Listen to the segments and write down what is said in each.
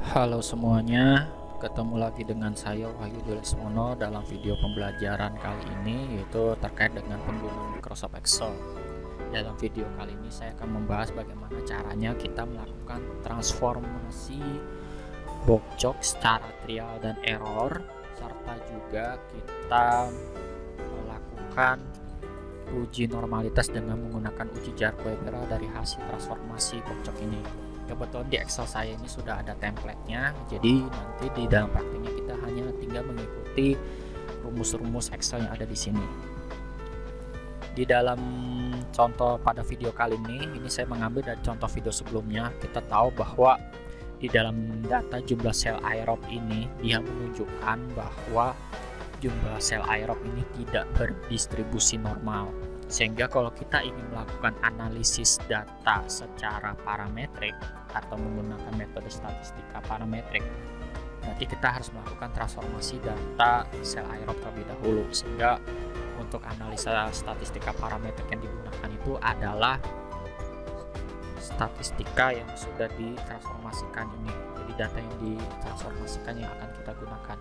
Halo semuanya, ketemu lagi dengan saya Wahyu Lesmono dalam video pembelajaran kali ini, yaitu terkait dengan penggunaan Microsoft Excel. Dalam video kali ini saya akan membahas bagaimana caranya kita melakukan transformasi box jok secara trial dan error, serta juga kita melakukan uji normalitas dengan menggunakan uji jarak Weber dari hasil transformasi box jok ini. Kebetulan di Excel saya ini sudah ada template-nya, jadi nanti di dalam praktiknya kita hanya tinggal mengikuti rumus-rumus Excel yang ada di sini. Di dalam contoh pada video kali ini saya mengambil dari contoh video sebelumnya. Kita tahu bahwa di dalam data jumlah sel aerob ini dia menunjukkan bahwa jumlah sel aerob ini tidak berdistribusi normal. Sehingga kalau kita ingin melakukan analisis data secara parametrik atau menggunakan metode statistika parametrik, nanti kita harus melakukan transformasi data sel aerob terlebih dahulu. Sehingga untuk analisa statistika parametrik yang digunakan itu adalah statistika yang sudah ditransformasikan ini. Jadi data yang ditransformasikan yang akan kita gunakan.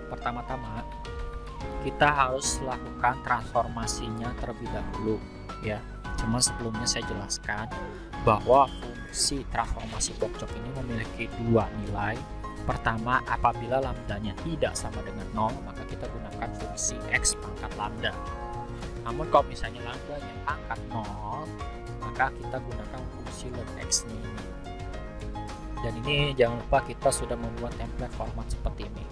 Pertama-tama kita harus lakukan transformasinya terlebih dahulu ya. Cuma sebelumnya saya jelaskan bahwa fungsi transformasi box jok ini memiliki dua nilai. Pertama, apabila lambdanya tidak sama dengan 0, maka kita gunakan fungsi x pangkat lambda. Namun kalau misalnya lambdanya pangkat 0, maka kita gunakan fungsi len x ini. Dan ini jangan lupa kita sudah membuat template format seperti ini.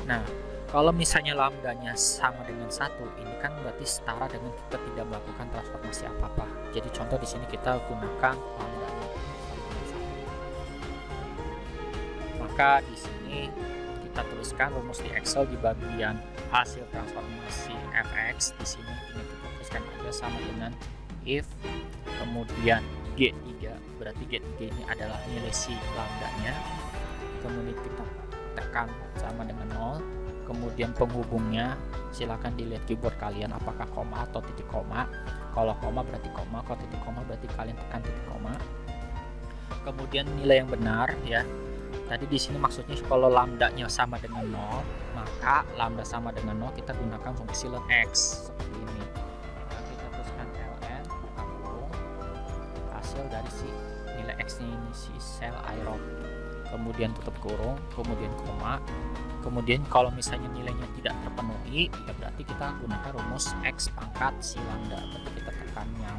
Nah, kalau misalnya lambdanya sama dengan 1, ini kan berarti setara dengan kita tidak melakukan transformasi apa-apa. Jadi contoh di sini kita gunakan lambdanya sama dengan 1. Maka di sini kita tuliskan rumus di Excel di bagian hasil transformasi fx. Di sini ini kita tuliskan aja sama dengan if kemudian G3, berarti G3 ini adalah nilai si lambdanya. Kemudian kita tekan sama dengan 0. Kemudian penghubungnya silakan dilihat keyboard kalian apakah koma atau titik koma. Kalau koma berarti koma, kalau titik koma berarti kalian tekan titik koma. Kemudian nilai yang benar ya. Tadi di sini maksudnya kalau lambdanya sama dengan 0, maka lambda sama dengan 0 kita gunakan fungsi len x seperti ini. Nah, kita tuliskan ln kurung hasil dari si nilai x ini si sel aerob. Kemudian tutup kurung, kemudian koma. Kemudian kalau misalnya nilainya tidak terpenuhi, ya berarti kita gunakan rumus x pangkat si lambda. Berarti kita tekan yang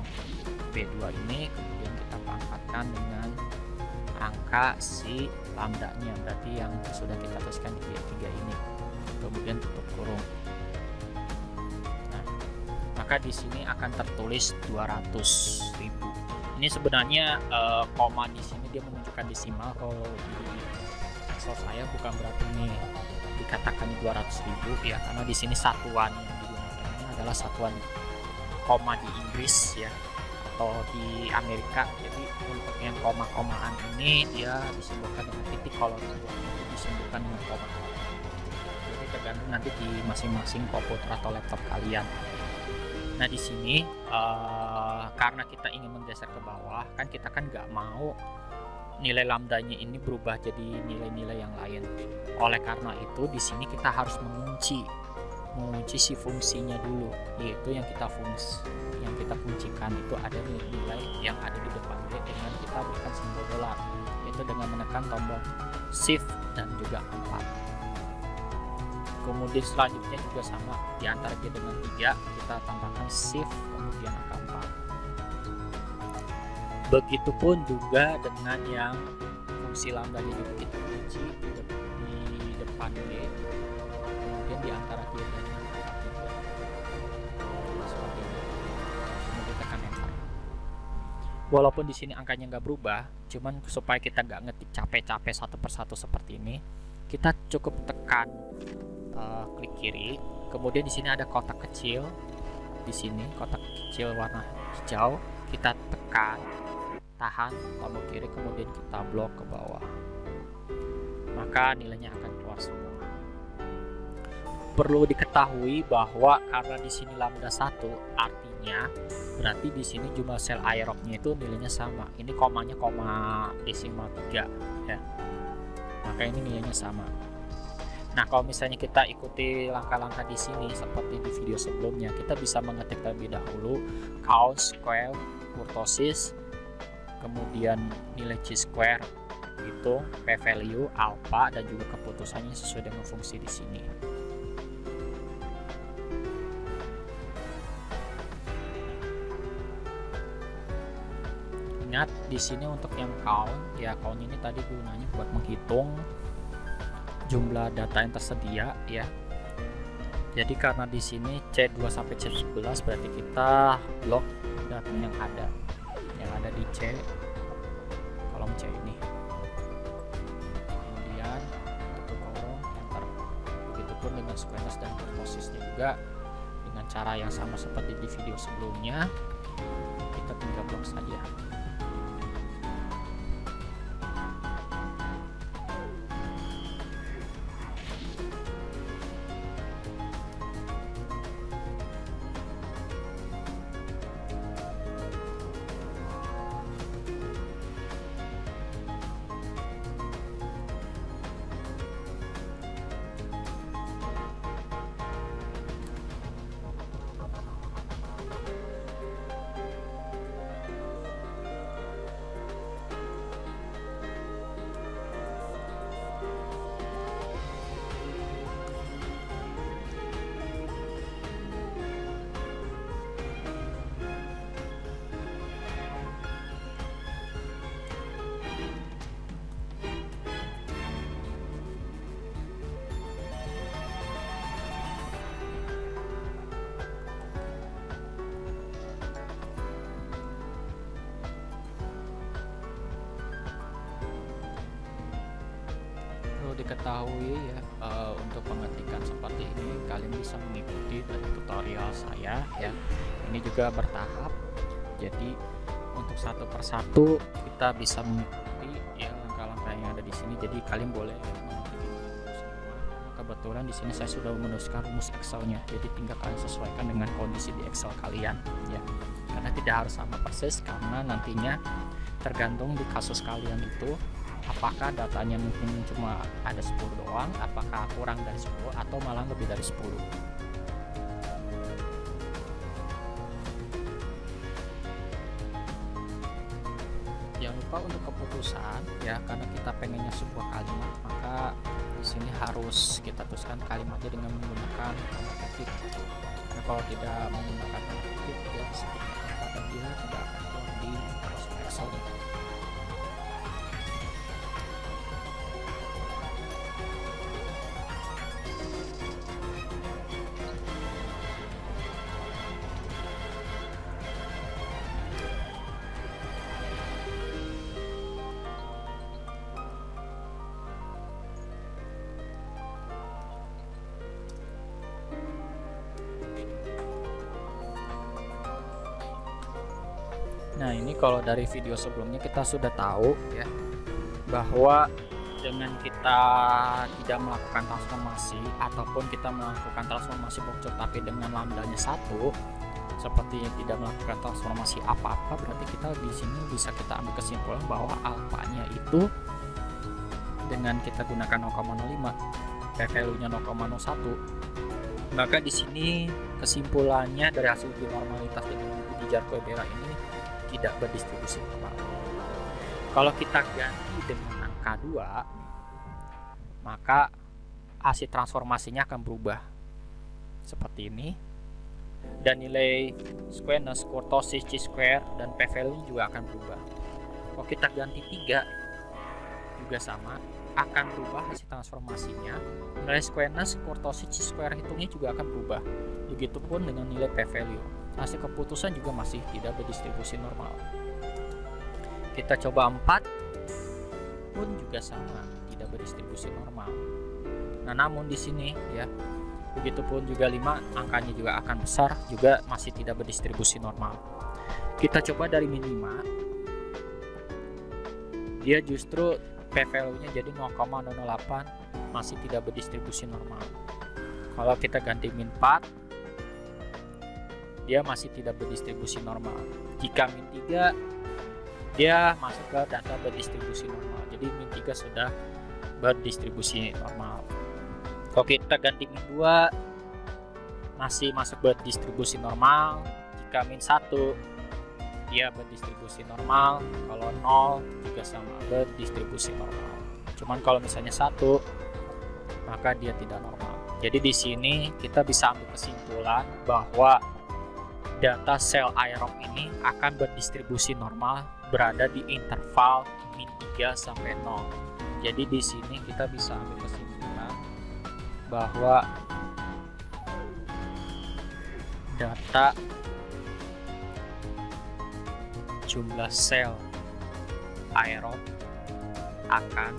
B2 ini, kemudian kita pangkatkan dengan angka si lambdanya, berarti yang sudah kita tuliskan di B3 ini. Kemudian tutup kurung. Nah, maka di sini akan tertulis 200.000. Ini sebenarnya koma di sini dia menunjukkan desimal. Kalau di Excel saya bukan berarti ini dikatakan 200.000 ya, karena di sini satuan yang digunakan adalah satuan koma di Inggris ya atau di Amerika. Jadi untuk yang koma-komaan ini dia disimbolkan dengan titik, kalau disimbolkan dengan koma. Jadi tergantung nanti di masing-masing komputer atau laptop kalian. Nah di sini karena kita ingin menggeser ke bawah, kan kita kan nggak mau nilai lambdanya ini berubah jadi nilai-nilai yang lain. Oleh karena itu di sini kita harus mengunci si fungsinya dulu, yaitu yang kita kuncikan itu ada nilai yang ada di depan dengan kita berikan simbol dolar, yaitu dengan menekan tombol shift dan juga 4. Kemudian selanjutnya juga sama, di antara G dengan 3 kita tambahkan shift kemudian angka 4. Begitupun juga dengan yang fungsi lambdanya juga kita kunci di depan D, kemudian di antara G dan 3 seperti ini. Kemudian tekan enter. Walaupun di sini angkanya nggak berubah, cuman supaya kita nggak ngetik capek-capek satu persatu seperti ini, kita cukup tekan klik kiri. Kemudian di sini ada kotak kecil, di sini kotak kecil warna hijau, kita tekan, tahan tombol kiri, kemudian kita blok ke bawah, maka nilainya akan keluar semua. perlu diketahui bahwa karena di sini lambda 1, artinya berarti di sini jumlah sel aerobnya itu nilainya sama. Ini komanya koma desimal 3 ya. Maka ini nilainya sama. Nah, kalau misalnya kita ikuti langkah-langkah di sini seperti di video sebelumnya, kita bisa mengetik terlebih dahulu count, square, kurtosis, kemudian nilai chi-square, hitung p-value, alpha, dan juga keputusannya sesuai dengan fungsi di sini. Ingat di sini untuk yang count, ya count ini tadi gunanya buat menghitung jumlah data yang tersedia ya. Jadi karena di sini C2 sampai C11 berarti kita blok data yang ada di C kolom C ini. Kemudian tutup kolom enter. Begitupun dengan squareness dan kurtosisnya juga dengan cara yang sama seperti di video sebelumnya, kita tinggal blok saja. Diketahui ya, untuk pengetikan seperti ini kalian bisa mengikuti dari tutorial saya ya. Ini juga bertahap, jadi untuk satu persatu kita bisa mengikuti ya langkah-langkah yang ada di sini. Jadi kalian boleh mengerti semua. Kebetulan di sini saya sudah menuliskan rumus Excelnya, jadi tinggal kalian sesuaikan dengan kondisi di Excel kalian ya. Karena tidak harus sama persis, karena nantinya tergantung di kasus kalian itu apakah datanya mungkin cuma ada 10 doang, apakah kurang dari 10 atau malah lebih dari 10. Jangan lupa untuk keputusan ya, karena kita pengennya sebuah kalimat, maka di sini harus kita tuliskan kalimatnya dengan menggunakan tanda kutip. Nah, kalau tidak menggunakan tanda kutip ya sedikit kata dia tidak akan keluar di Excel ini. Nah, ini kalau dari video sebelumnya kita sudah tahu ya bahwa dengan kita tidak melakukan transformasi ataupun kita melakukan transformasi bocor tapi dengan lambdanya 1 seperti tidak melakukan transformasi apa-apa, berarti kita di sini bisa kita ambil kesimpulan bahwa alfanya itu dengan kita gunakan 0,05, p-value-nya 0,01, maka di sini kesimpulannya dari hasil uji normalitas dengan uji Jarkoe-Bera ini tidak berdistribusi normal. Kalau kita ganti dengan angka 2, maka hasil transformasinya akan berubah seperti ini, dan nilai squareness, kurtosis, chi-square, dan p-value juga akan berubah. Kalau kita ganti 3 juga sama, akan berubah hasil transformasinya. Nilai squareness, kurtosis, chi-square hitungnya juga akan berubah. Begitupun dengan nilai p-value. Hasil keputusan juga masih tidak berdistribusi normal. Kita coba 4 pun juga sama, tidak berdistribusi normal. Nah, namun di sini ya, begitupun juga 5, angkanya juga akan besar, juga masih tidak berdistribusi normal. Kita coba dari min 5, dia justru p-value-nya jadi 0,08, masih tidak berdistribusi normal. Kalau kita ganti min 4, dia masih tidak berdistribusi normal. Jika min 3, dia masuk ke data berdistribusi normal. Jadi min 3 sudah berdistribusi normal. Kalau kita ganti min 2, masih masuk berdistribusi normal. Jika min 1, dia berdistribusi normal. Kalau 0 juga sama, berdistribusi normal. Cuman kalau misalnya 1, maka dia tidak normal. Jadi di sini kita bisa ambil kesimpulan bahwa data sel aerob ini akan berdistribusi normal berada di interval min 3 sampai 0. Jadi di sini kita bisa ambil kesimpulan bahwa data jumlah sel aerob akan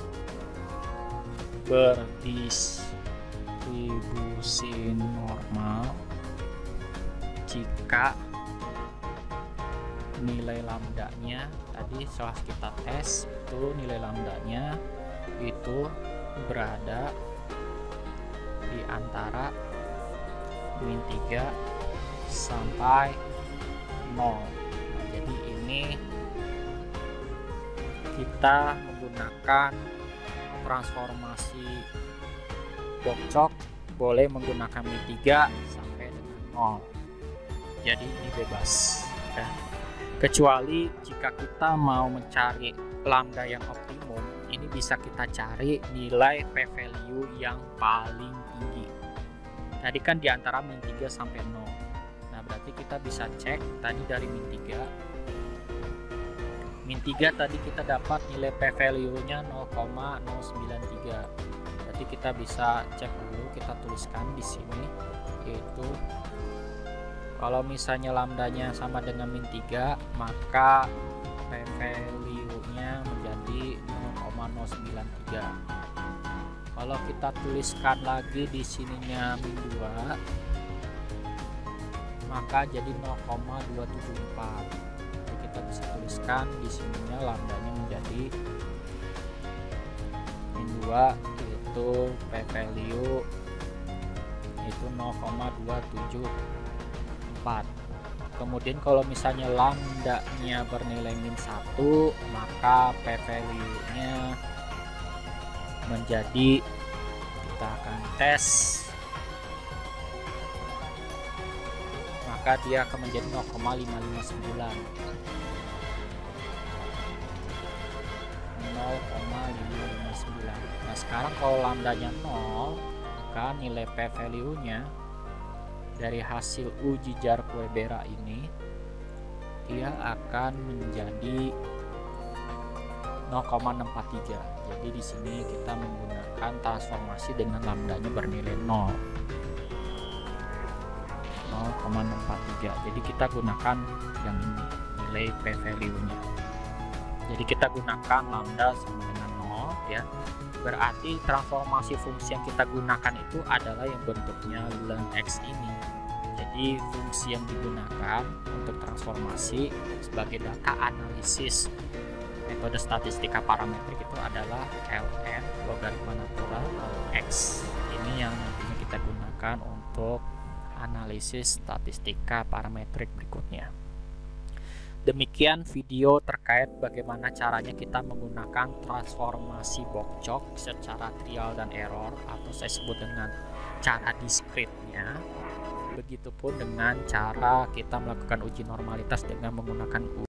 berdistribusi normal jika nilai lambdanya tadi setelah kita tes itu nilai lambdanya itu berada di antara min 3 sampai 0. Jadi ini kita menggunakan transformasi Bok-Chok boleh menggunakan min 3 sampai dengan 0. Jadi ini bebas ya. Kecuali jika kita mau mencari lambda yang optimum, ini bisa kita cari nilai p-value yang paling tinggi. Tadi kan di antara min 3 sampai 0. Nah, berarti kita bisa cek tadi dari min 3. Min 3 tadi kita dapat nilai p-value-nya 0,093. Berarti kita bisa cek dulu, kita tuliskan di sini yaitu kalau misalnya lambdanya sama dengan min 3, maka p-value-nya menjadi 0,093. Kalau kita tuliskan lagi di sininya min 2, maka jadi 0,274. Jadi kita bisa tuliskan di sininya lambdanya menjadi min 2 itu p-value itu 0,274. Kemudian kalau misalnya lambdanya bernilai min 1, maka p-value-nya menjadi, kita akan tes, maka dia akan menjadi 0,559. 0,559. Nah, sekarang kalau lambdanya 0, maka nilai p-value-nya dari hasil uji jarak Webera ini dia akan menjadi 0,643. Jadi di sini kita menggunakan transformasi dengan lambdanya bernilai 0,643. Jadi kita gunakan yang ini, nilai p-value-nya. Jadi kita gunakan lambda sama dengan 0 ya. Berarti transformasi fungsi yang kita gunakan itu adalah yang bentuknya ln x ini. Jadi fungsi yang digunakan untuk transformasi sebagai data analisis metode statistika parametrik itu adalah ln logaritma natural x. Ini yang nantinya kita gunakan untuk analisis statistika parametrik berikutnya. Demikian video terkait bagaimana caranya kita menggunakan transformasi Bok-Chok secara trial dan error, atau saya sebut dengan cara diskritnya. Begitupun dengan cara kita melakukan uji normalitas dengan menggunakan